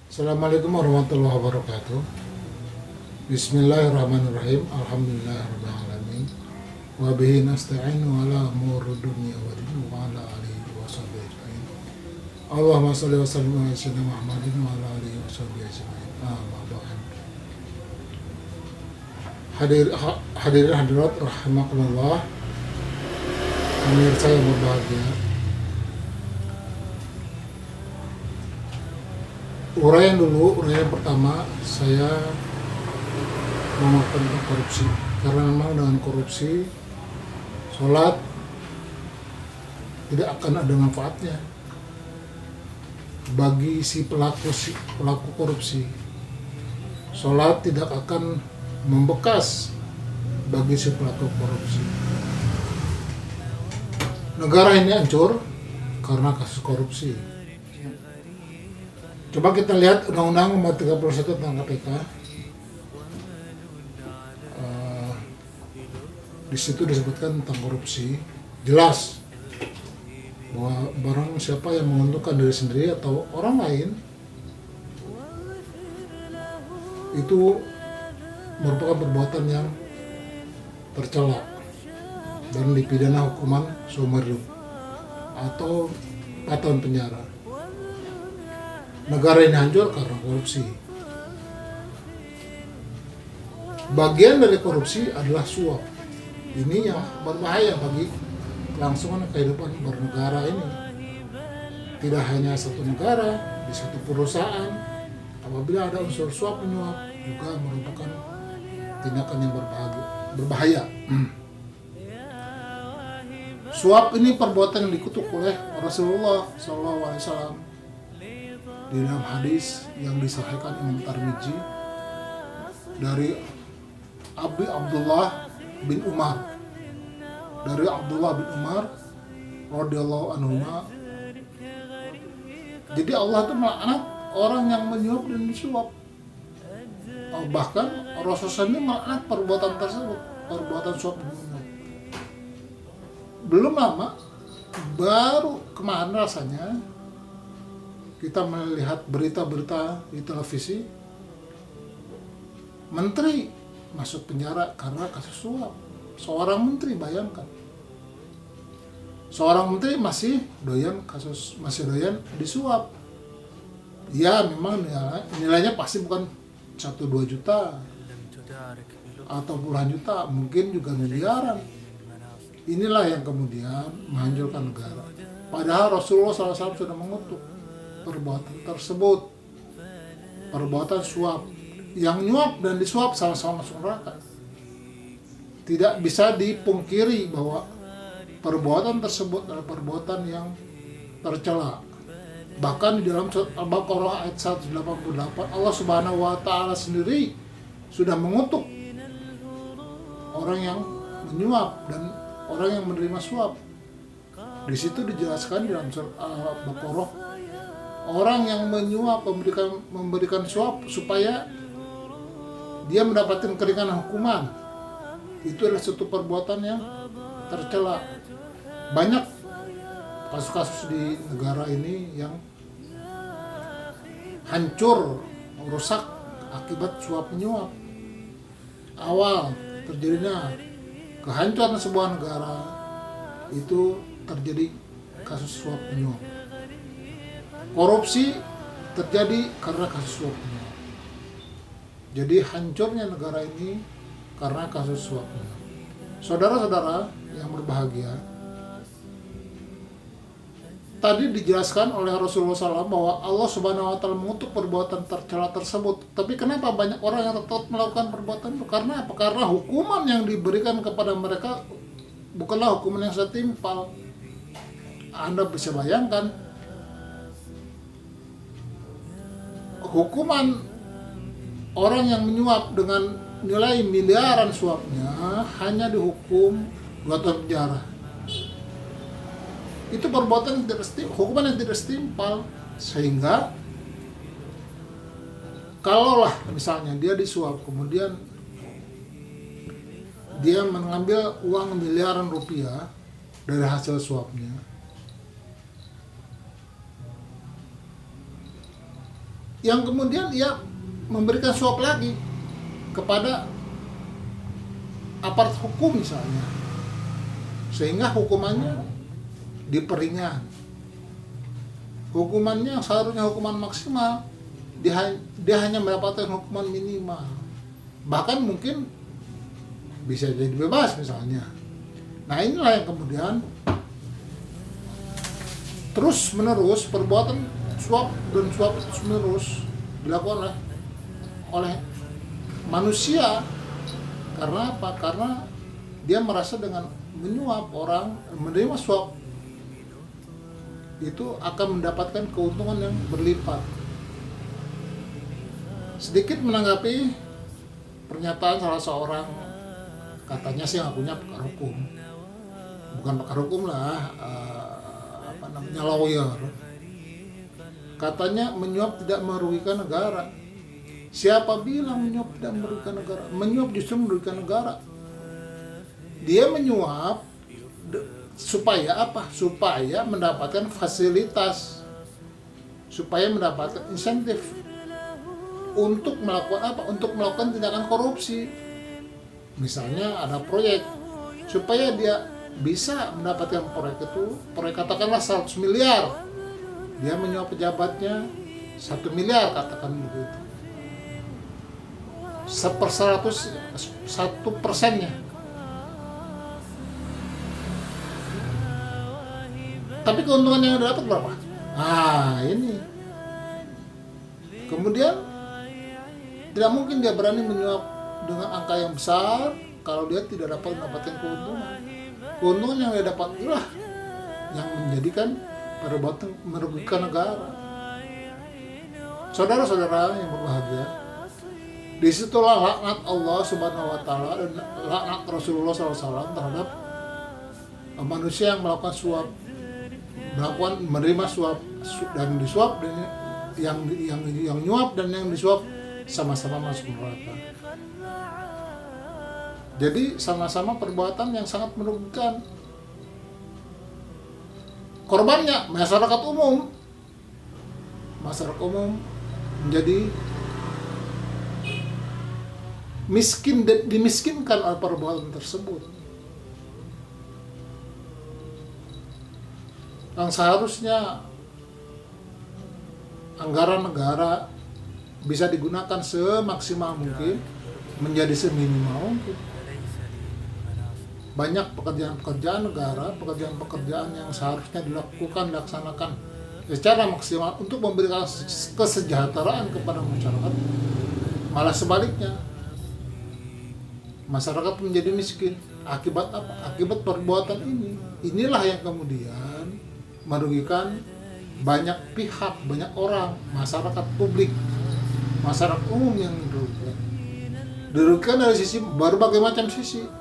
Assalamualaikum warahmatullahi wabarakatuh. Bismillahirrahmanirrahim. Alhamdulillahirrahmanirrahim. Wa bihi nasta'inu ala umuri dunya wad din wa ala alihi wa sahbihi ajma'in. Allahumma shalli wa sallim ala sayyidina Muhammadin wa ala alihi wa sahbihi ajma'in. Amma ba'd. Hadirin hadirat rahimakumullah. Pemirsa yang berbahagia. Uraian pertama saya mengatakan tentang korupsi, karena memang dengan korupsi sholat tidak akan ada manfaatnya bagi si pelaku korupsi. Sholat tidak akan membekas bagi si pelaku korupsi. Negara ini hancur karena kasus korupsi. Coba kita lihat Undang-Undang Nomor 31 tentang KPK. Di situ disebutkan tentang korupsi, jelas bahwa barang siapa yang menguntungkan diri sendiri atau orang lain itu merupakan perbuatan yang tercela dan dipidana hukuman seumur hidup atau 4 tahun penjara. Negara ini hancur karena korupsi. Bagian dari korupsi adalah suap. Ini yang berbahaya bagi kelangsungan kehidupan bernegara ini. Tidak hanya satu negara, di satu perusahaan, apabila ada unsur suap menyuap juga merupakan tindakan yang berbahaya. Suap ini perbuatan yang dikutuk oleh Rasulullah SAW. Di dalam hadis yang disahihkan Imam Tirmidzi dari Abdullah bin Umar, radhiyallahu anhu. Jadi Allah itu melaknat orang yang menyuap dan disuap. Bahkan Rasulullah ini melaknat perbuatan tersebut, perbuatan suap dan menyuap. Belum lama, baru kemarin rasanya kita melihat berita-berita di televisi, menteri masuk penjara karena kasus suap. Seorang menteri, bayangkan, seorang menteri masih doyan disuap. Ya memang nilainya pasti bukan 1-2 juta atau puluhan juta, mungkin juga miliaran. Inilah yang kemudian menghancurkan negara. Padahal Rasulullah SAW sudah mengutuk perbuatan tersebut, perbuatan suap. Yang nyuap dan disuap sama-sama masuk neraka. Tidak bisa dipungkiri bahwa perbuatan tersebut adalah perbuatan yang tercela. Bahkan di dalam surat Al-Baqarah ayat 188, Allah Subhanahu wa taala sendiri sudah mengutuk orang yang menyuap dan orang yang menerima suap. Di situ dijelaskan di dalam surat Al-Baqarah, orang yang menyuap, memberikan suap supaya dia mendapatkan keringanan hukuman, itu adalah suatu perbuatan yang tercela. Banyak kasus-kasus di negara ini yang hancur, rusak akibat suap menyuap. Awal terjadinya kehancuran sebuah negara itu terjadi kasus suap menyuap. Korupsi terjadi karena kasus suap menyuap. Jadi hancurnya negara ini karena kasus suap menyuap. Saudara-saudara yang berbahagia, tadi dijelaskan oleh Rasulullah SAW bahwa Allah Subhanahu wa taala mengutuk perbuatan tercela tersebut. Tapi kenapa banyak orang yang tetap melakukan perbuatan itu? Karena apa? Karena hukuman yang diberikan kepada mereka bukanlah hukuman yang setimpal. Anda bisa bayangkan, hukuman orang yang menyuap dengan nilai miliaran suapnya hanya dihukum 2 tahun penjara. Itu perbuatan hukuman yang tidak setimpal. Sehingga kalaulah misalnya dia disuap, kemudian dia mengambil uang miliaran rupiah dari hasil suapnya, yang kemudian ia memberikan suap lagi kepada aparat hukum misalnya, sehingga hukumannya diperingan. Hukumannya seharusnya hukuman maksimal, dia hanya mendapatkan hukuman minimal, bahkan mungkin bisa jadi bebas misalnya. Nah inilah yang kemudian terus menerus perbuatan suap dan suap terus menerus dilakukan oleh manusia. Karena apa? Karena dia merasa dengan menyuap orang, menerima suap itu akan mendapatkan keuntungan yang berlipat. Sedikit menanggapi pernyataan salah seorang, katanya sih ngakunya pakar hukum, bukan pakar hukum lah, lawyer. Katanya menyuap tidak merugikan negara. Siapa bilang menyuap tidak merugikan negara? Menyuap justru merugikan negara. Dia menyuap supaya apa? Supaya mendapatkan fasilitas, supaya mendapatkan insentif untuk melakukan apa? Untuk melakukan tindakan korupsi. Misalnya ada proyek, supaya dia bisa mendapatkan proyek itu, proyek katakanlah 100 miliar, dia menyuap pejabatnya 1 miliar, katakan begitu. 1%-nya. Tapi keuntungan yang dapat berapa? Nah ini. Kemudian tidak mungkin dia berani menyuap dengan angka yang besar kalau dia tidak dapat mendapatkan keuntungan. Keuntungan yang dia dapat itulah yang menjadikan perbuatan merugikan negara. Saudara-saudara yang berbahagia, disitulah laknat Allah Subhanahu Wa Taala dan laknat Rasulullah SAW terhadap manusia yang melakukan suap, menerima suap dan disuap, dan yang nyuap dan yang disuap sama-sama masuk neraka. Jadi sama-sama perbuatan yang sangat merugikan. Korbannya masyarakat umum. Masyarakat umum menjadi miskin dan dimiskinkan oleh perbuatan tersebut. Yang seharusnya anggaran negara bisa digunakan semaksimal mungkin, menjadi seminimal mungkin. Banyak pekerjaan-pekerjaan negara, pekerjaan-pekerjaan yang seharusnya dilaksanakan secara maksimal untuk memberikan kesejahteraan kepada masyarakat. Malah sebaliknya, masyarakat menjadi miskin. Akibat apa? Akibat perbuatan ini. Inilah yang kemudian merugikan banyak pihak, banyak orang, masyarakat publik, masyarakat umum yang dirugikan. Dirugikan dari sisi berbagai macam sisi.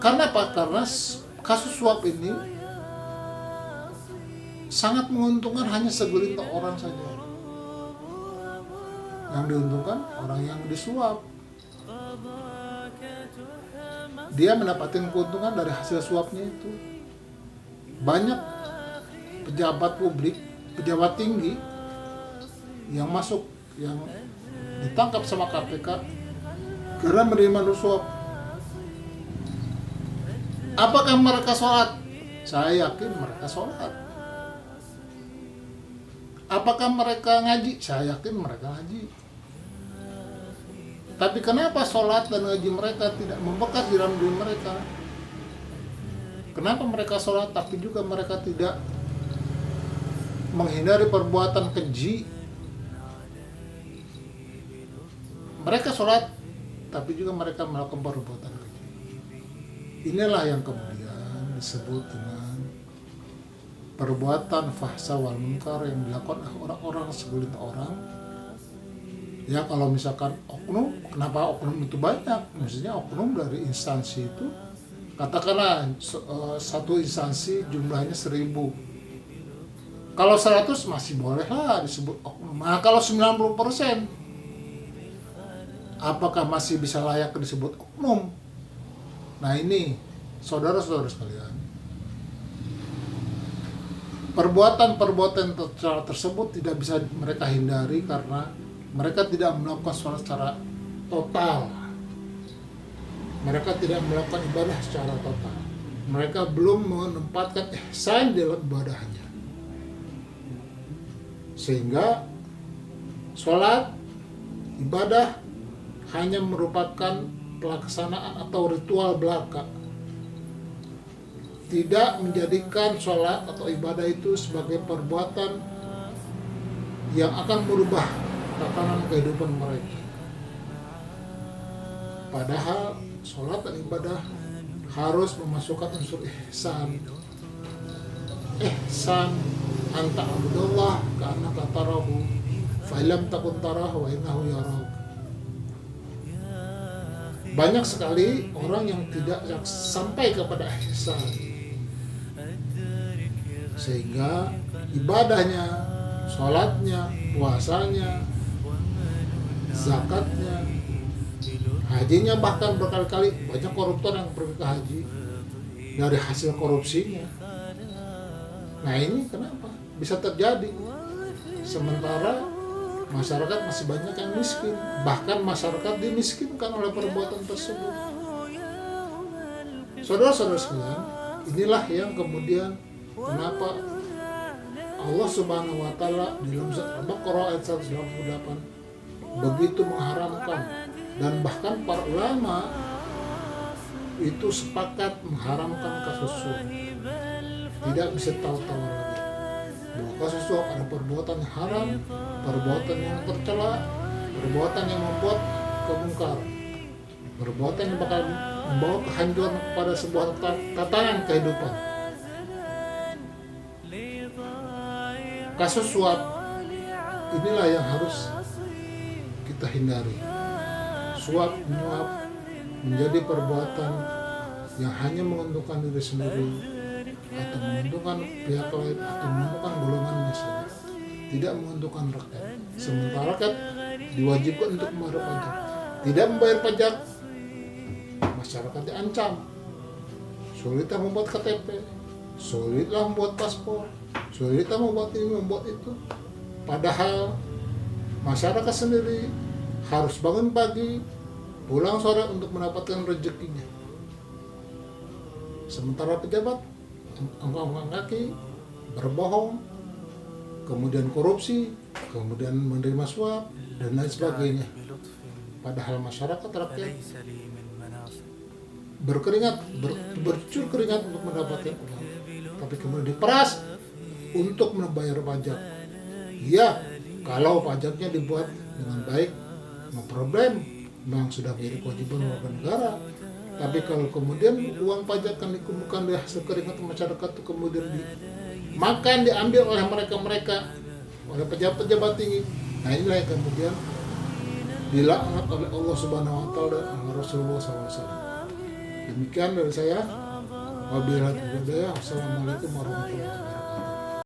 Karena apa? Karena kasus suap ini sangat menguntungkan hanya segelintir orang saja. Yang diuntungkan orang yang disuap. Dia mendapatkan keuntungan dari hasil suapnya itu. Banyak pejabat publik, pejabat tinggi yang masuk, yang ditangkap sama KPK karena menerima suap. Apakah mereka sholat? Saya yakin mereka sholat. Apakah mereka ngaji? Saya yakin mereka ngaji. Tapi kenapa sholat dan ngaji mereka tidak membekas di dalam diri mereka? Kenapa mereka sholat tapi juga mereka tidak menghindari perbuatan keji? Mereka sholat tapi juga mereka melakukan perbuatan keji. Inilah yang kemudian disebut dengan perbuatan fahsya wal munkar yang dilakukan oleh orang-orang segelintir orang. Ya kalau misalkan oknum, kenapa oknum itu banyak? Maksudnya oknum dari instansi itu, katakanlah satu instansi jumlahnya 1000. Kalau 100 masih boleh lah disebut oknum. Nah kalau 90%, apakah masih bisa layak disebut oknum? Nah ini, saudara-saudara sekalian, perbuatan-perbuatan tersebut tidak bisa mereka hindari karena mereka tidak melakukan sholat secara total. Mereka tidak melakukan ibadah secara total. Mereka belum menempatkan ihsan dalam ibadahnya. Sehingga sholat, ibadah hanya merupakan pelaksanaan atau ritual belaka. Tidak menjadikan sholat atau ibadah itu sebagai perbuatan yang akan merubah tatanan kehidupan mereka. Padahal sholat dan ibadah harus memasukkan unsur ihsan. Ihsan anta abdullah ka'annaka tarahu fa illam takun tarahu wa innahu yarak. Banyak sekali orang yang tidak sampai kepada ihsan, sehingga ibadahnya, sholatnya, puasanya, zakatnya, hajinya bahkan berkali-kali. Banyak koruptor yang pergi ke haji dari hasil korupsinya. Nah ini kenapa bisa terjadi? Sementara masyarakat masih banyak yang miskin. Bahkan masyarakat dimiskinkan oleh perbuatan tersebut. Saudara-saudara sekalian, inilah yang kemudian kenapa Allah Subhanahu wa taala di dalam surat Al-Baqarah ayat 188 begitu mengharamkan, dan bahkan para ulama itu sepakat mengharamkan kasus suap. Tidak bisa tahu-tahu lagi bahwa kasus suap ada perbuatan yang haram, perbuatan yang tercela, perbuatan yang membuat kemungkaran, perbuatan yang bakal membawa kehancuran pada sebuah tatanan kehidupan. Kasus suap inilah yang harus kita hindari. Suap menyuap menjadi perbuatan yang hanya menguntungkan diri sendiri atau menguntungkan pihak lain atau menguntungkan golongannya saja, tidak menguntungkan rakyat. Sementara rakyat diwajibkan untuk membayar pajak. Tidak membayar pajak, masyarakat diancam. Sulitlah membuat KTP, sulitlah membuat paspor, sulitlah membuat ini, membuat itu. Padahal masyarakat sendiri harus bangun pagi, pulang sore untuk mendapatkan rezekinya. Sementara pejabat angkat kaki, berbohong, kemudian korupsi, kemudian menerima suap, dan lain sebagainya. Padahal masyarakat rakyat berkeringat, bercur keringat untuk mendapatkan uang, tapi kemudian diperas untuk membayar pajak. Ya, kalau pajaknya dibuat dengan baik, no problem, memang sudah menjadi kewajiban warga negara. Tapi kalau kemudian uang pajak yang dikumpulkan dari hasil keringat masyarakat itu kemudian dimakan, diambil oleh mereka-mereka, oleh pejabat-pejabat tinggi, nah inilah yang kemudian dilaknat oleh Allah Subhanahu wa taala dan Rasulullah SAW. Demikian dari saya. Wabillahi taufiq. Wassalamualaikum warahmatullahi wabarakatuh.